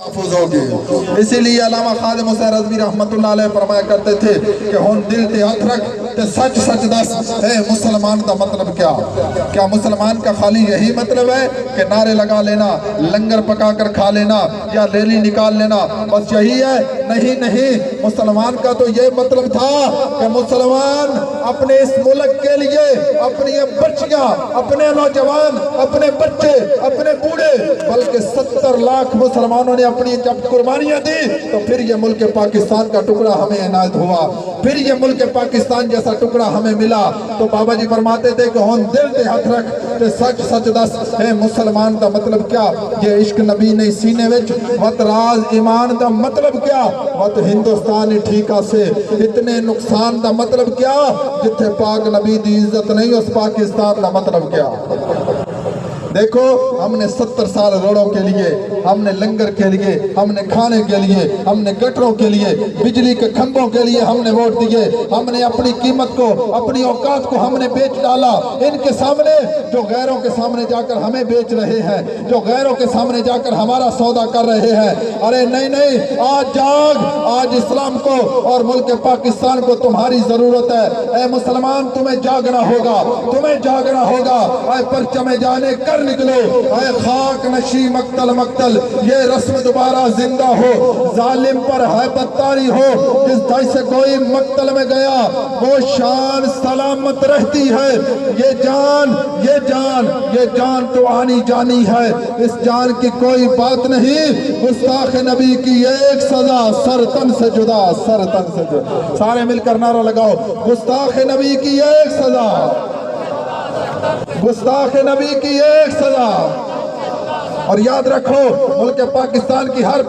محفوظ ہوگی۔ اسی لیے علامہ خادم حسین رضوی رحمتullah علیہ فرمایا کرتے تھے کہ ہون دل تے ہاتھ رکھ تے سچ سچ دس اے مسلمان کا مطلب کیا مسلمان کا خالی یہی مطلب ہے کہ نعرے لگا لینا، لنگر پکا کر کھا لینا یا ریلی نکال لینا، بس یہی ہے؟ نہیں، مسلمان کا تو یہ مطلب تھا کہ مسلمان اپنے اس ملک کے لیے اپنی بچیاں، اپنے نوجوان، اپنے بچے، اپنے بوڑھے، بلکہ 70 لاکھ مسلمانوں نے اپنی جب قربانیاں دی تو پھر یہ ملک پاکستان کا ٹکڑا ہمیں عنایت ہوا، پھر یہ ملک پاکستان جیسا ٹکڑا ہمیں ملا۔ تو بابا جی فرماتے تھے کہ ہون دل تے ہاتھ رکھ تے سچ سچ دس اے مسلمان دا مطلب کیا؟ یہ عشق نبی نے سینے وچ وت راز ایمان دا مطلب کیا؟ وت ہندوستانی ٹھیکا سے اتنے نقصان دا مطلب کیا؟ جتھے پاک نبی دی عزت نہیں اس پاکستان دا مطلب کیا؟ دیکھو ہم نے 70 سال روڑوں کے لیے، ہم نے لنگر کے لیے، ہم نے کھانے کے لیے، ہم نے گٹروں کے لیے، بجلی کے کھمبوں کے لیے ہم نے ووٹ دیے، ہم نے اپنی قیمت کو، اپنی اوقات کو ہم نے بیچ ڈالا ان کے سامنے جو غیروں کے سامنے جا کر ہمیں بیچ رہے ہیں، جو غیروں کے سامنے جا کر ہمارا سودا کر رہے ہیں۔ ارے نہیں، آج جاگ، آج اسلام کو اور ملک پاکستان کو تمہاری ضرورت ہے۔ اے مسلمان تمہیں جاگنا ہوگا، اے پرچم جانے کر نکلو، اے خاک نشی مقتل، یہ رسم دوبارہ زندہ ہو، ظالم پر ہے بدتاری ہو، جس دائی سے کوئی مقتل میں گیا وہ شان سلامت رہتی ہے۔ یہ جان تو آنی جانی ہے، اس جان کی کوئی بات نہیں، گستاخ نبی کی ایک سزا، سر تن سے جدا۔ سارے مل کر نعرہ لگاؤ، گستاخ نبی کی ایک سزا، گستاخ نبی کی ایک سزا۔ اور یاد رکھو ملک پاکستان کی ہر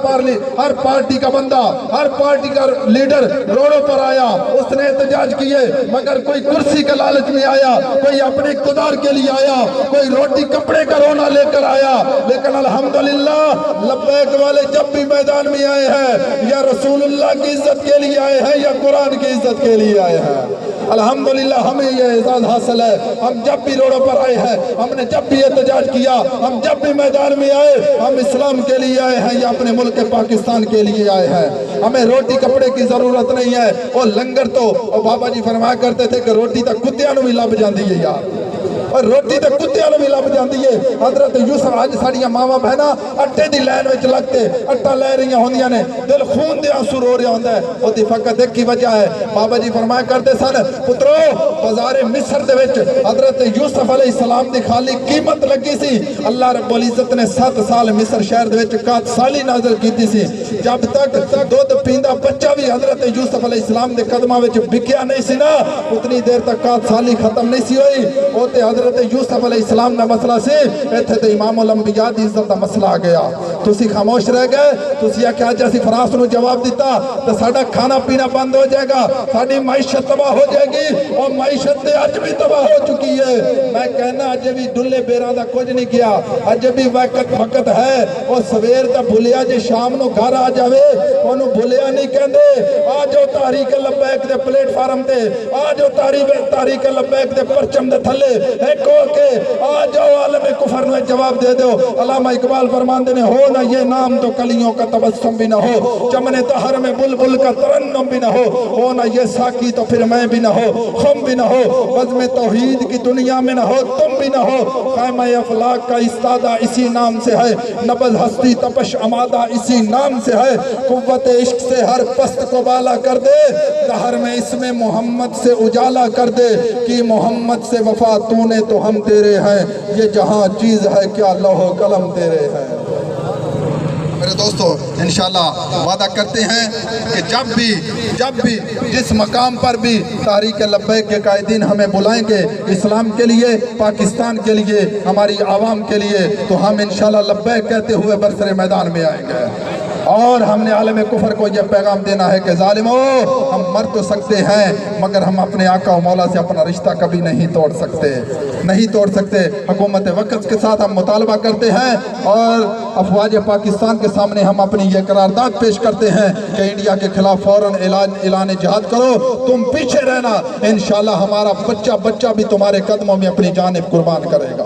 پارٹی کا بندہ، ہر پارٹی کا لیڈر روڈوں پر آیا، اس نے احتجاج کیے، مگر کوئی کرسی کا لالچ میں آیا، کوئی اپنے اقتدار کے لیے آیا، کوئی روٹی کپڑے کا رونا لے کر آیا، لیکن الحمدللہ لبیک والے جب بھی میدان میں آئے ہیں یا رسول اللہ کی عزت کے لیے آئے ہیں یا قرآن کی عزت کے لیے آئے ہیں۔ الحمدللہ ہمیں یہ اعزاز حاصل ہے، ہم جب بھی روڈوں پر آئے ہیں، ہم نے جب بھی احتجاج کیا، ہم جب بھی میدان میں آئے، ہم اسلام کے لیے آئے ہیں یا اپنے ملک پاکستان کے لیے آئے ہیں۔ ہمیں روٹی کپڑے کی ضرورت نہیں ہے، اور لنگر تو بابا جی فرمایا کرتے تھے کہ روٹی تک کتیاں نوں بھی لب جاندی ہے یار، اور روٹی تے کتیاں نوں بھی لب جاندی ہے۔ حضرت یوسف اج ساڈیاں ماواں بہناں اٹے دی لائن وچ لگ کے اٹا لے رہیاں ہوندیاں نے، دل خون دے آنسو رو رہا ہوندا ہے، اودی فقط ایک ہی وجہ ہے، بابا جی فرمایا کرتے سن پترو بازار مصر دے وچ حضرت یوسف علیہ السلام دی خالی قیمت لگی سی، اللہ رب العزت نے 7 سال مصر شہر دے وچ قحط سالی نازل کیتی سی، جب تک دودھ پیندا بچہ بھی حضرت یوسف علیہ السلام دے قدماں وچ بکیا نہیں سی نا، اتنی دیر تک قحط سالی ختم نہیں سی ہوئی۔ او تے حضرت یوسف علیہ السلام دا مسئلہ سی، ایتھے تے امام الانبیاء دی عزت دا مسئلہ آ گیا، تسی خاموش رہ گئے، تسی کیا جیسی فراس نو جواب دیتا تو ساڈا کھانا پینا بند ہو جائے گا، ساڈی معیشت تباہ ہو جائے گی، اور معیشت تے اج بھی تباہ ہو چکی ہے۔ میں کہنا اج بھی ڈلے بیراں دا کچھ نہیں کیا، اج بھی وقت ہے، اور سویر دا بھولیا جے شام نو گھر آ جاوے اونوں بھولیا نہیں کہندے۔ آ جاؤ تحریک لبیک دے پلیٹ فارم تے، آ جاؤ تحریک لبیک دے پرچم دے تھلے ایک ہو کے آ جاؤ، عالم کفر نے جواب دے دو۔ علامہ اقبال فرماندے نے ہو نہ یہ نام تو کلیوں کا تبسم بھی نہ ہو، چمن طہر میں بلبل کا ترنم بھی نہ ہو نہ یہ ساکی تو پھر میں بھی نہ ہو، خم بھی نہ ہو، بزم توحید کی دنیا میں نہ ہو، تم بھی نہ ہو، خیمہ افلاک کا استادہ اسی نام سے ہے، نبض ہستی تپش امادہ اسی نام سے ہے، قوت عشق سے ہر پست کو بالا کر دے، دہر میں اس میں محمد سے اجالا کر دے، کہ محمد سے وفا تو نے تو ہم تیرے ہیں، یہ جہاں چیز ہے کیا لوح و قلم تیرے ہیں۔ میرے دوستو انشاءاللہ وعدہ کرتے ہیں کہ جب بھی جس مقام پر بھی تحریک لبیک کے قائدین ہمیں بلائیں گے اسلام کے لیے، پاکستان کے لیے، ہماری عوام کے لیے، تو ہم انشاءاللہ لبیک کہتے ہوئے برسر میدان میں آئیں گے، اور ہم نے عالم کفر کو یہ پیغام دینا ہے کہ ظالمو ہم مر تو سکتے ہیں مگر ہم اپنے آقا و مولا سے اپنا رشتہ کبھی نہیں توڑ سکتے۔ حکومت وقت کے ساتھ ہم مطالبہ کرتے ہیں اور افواج پاکستان کے سامنے ہم اپنی یہ قرارداد پیش کرتے ہیں کہ انڈیا کے خلاف فوراً اعلان جہاد کرو، تم پیچھے رہنا، انشاءاللہ ہمارا بچہ بھی تمہارے قدموں میں اپنی جانب قربان کرے گا۔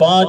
5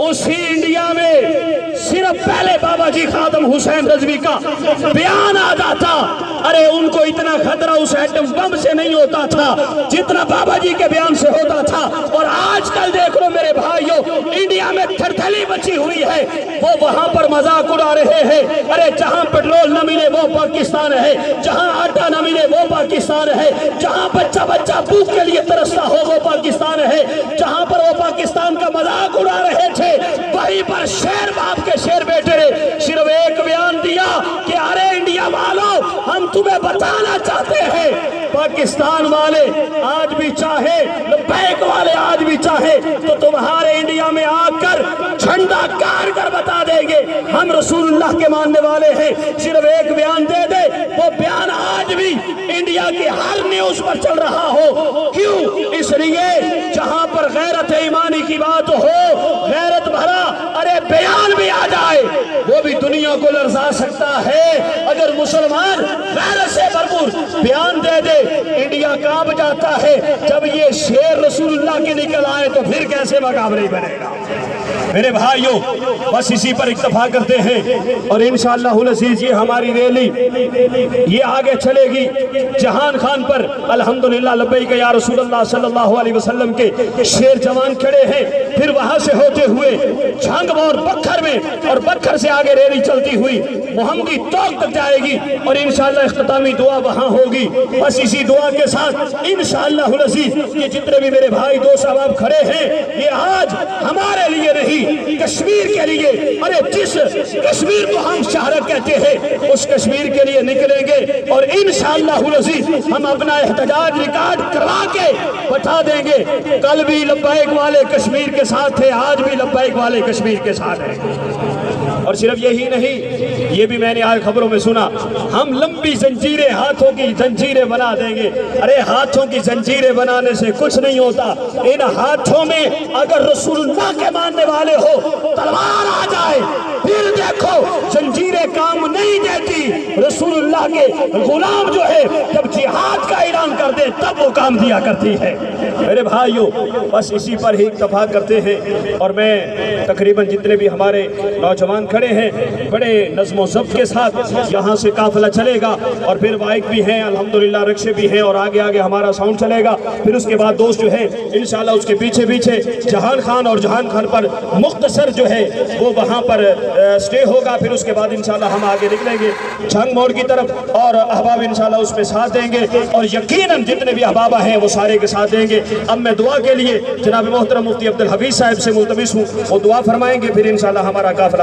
اسی انڈیا میں صرف پہلے بابا جی خادم حسین رضوی کا بیان آ جاتا، ارے ان کو اتنا خطرہ اس ایٹم بم سے نہیں ہوتا تھا جتنا بابا جی کے بیان سے ہوتا تھا۔ اور آج کل دیکھ لو میرے بھائیوں، انڈیا میں تھرتھلی بچی ہوئی ہے، وہ وہاں پر مذاق اڑا رہے ہیں، ارے جہاں پیٹرول نہ ملے وہ پاکستان ہے، جہاں آٹا نہ ملے وہ پاکستان ہے، جہاں بچہ بچہ بھوک کے لیے ترستا ہو وہ پاکستان ہے، جہاں پر وہ پاکستان کا مذاق اڑا رہے تھے وہیں پر شیر باپ کے شیر بیٹے نے صرف ایک بیان دیا کہ ارے انڈیا والوں، ہم تمہیں بتانا چاہتے ہیں پاکستان والے آج بھی چاہے، لبیک والے آج بھی چاہے تو تمہارے انڈیا میں آ کر جھنڈا گاڑ کر بتا دیں گے ہم رسول اللہ کے ماننے والے ہیں۔ صرف ایک بیان دے دے، وہ بیان آج بھی انڈیا کی ہر نیوز پر چل رہا ہو۔ کیوں؟ اس لیے جہاں پر غیرت ایمانی کی بات ہو، غیرت بھرا ارے بیان بھی آ جائے، وہ بھی دنیا کو لرزا سکتا ہے۔ اگر مسلمان غیرت سے بھرپور بیان دے دے، انڈیا کانپ جاتا ہے۔ جب یہ شیر رسول اللہ کے نکل آئے تو پھر کیسے مقابلہ بنے گا؟ میرے بھائیوں، بس اسی پر اکتفا کرتے ہیں، اور انشاءاللہ العزیز یہ ہماری ریلی یہ آگے چلے گی جہان خان پر۔ الحمدللہ لبیک یا رسول اللہ صلی اللہ علیہ وسلم کے شیر جوان کھڑے ہیں، پھر وہاں سے ہوتے ہوئے جھنگ اور بکھر میں، اور بکھر سے آگے ریلی چلتی ہوئی محمدی توق تک جائے گی، اور انشاءاللہ اختتامی دعا وہاں ہوگی۔ بس اسی دعا کے ساتھ انشاءاللہ العزیز یہ جتنے بھی میرے بھائی دوست احباب کھڑے ہیں، یہ آج ہمارے لیے نہیں کشمیر کے لیے، ارے جس کشمیر کو ہم شہر کہتے ہیں اس کشمیر کے لیے نکلیں گے، اور انشاءاللہ العزیز ہم اپنا احتجاج ریکارڈ کروا کے بتا دیں گے کل بھی لبیک والے کشمیر کے ساتھ تھے، آج بھی لبیک والے کشمیر کے ساتھ ہیں۔ اور صرف یہی نہیں، یہ بھی میں نے آج خبروں میں سنا، ہم لمبی زنجیریں، ہاتھوں کی زنجیریں بنا دیں گے۔ ارے ہاتھوں کی زنجیریں بنانے سے کچھ نہیں ہوتا، ان ہاتھوں میں اگر رسول اللہ کے ماننے والے ہو تلوار آ جائے پھر دیکھو زنجیریں کام نہیں دیتی۔ رسول اللہ کے غلام جو ہے جب جہاد کا اعلان کر دے تب وہ کام دیا کرتی ہے۔ میرے بھائیوں، بس اسی پر ہی اکتفا کرتے ہیں، اور میں تقریباً جتنے بھی ہمارے نوجوان کھڑے ہیں بڑے نظم و ضبط کے ساتھ یہاں سے قافلہ چلے گا، اور پھر بائک بھی ہیں الحمدللہ، رکشے بھی ہیں، اور آگے آگے ہمارا ساؤنڈ چلے گا۔ پھر اس کے بعد دوست جو ہے انشاءاللہ اس کے پیچھے پیچھے جہان خان، اور جہان خان پر مختصر جو ہے وہ وہاں پر سٹے ہوگا۔ پھر اس کے بعد انشاءاللہ ہم آگے نکلیں گے جھنگ موڑ کی طرف، اور احباب انشاءاللہ اس میں ساتھ دیں گے، اور یقیناً جتنے بھی احباب ہیں وہ سارے کے ساتھ دیں گے۔ اب میں دعا کے لیے جناب محترم مفتی عبدالحفیظ صاحب سے ملتمس ہوں، وہ دعا فرمائیں گے، پھر انشاءاللہ ہمارا قافلہ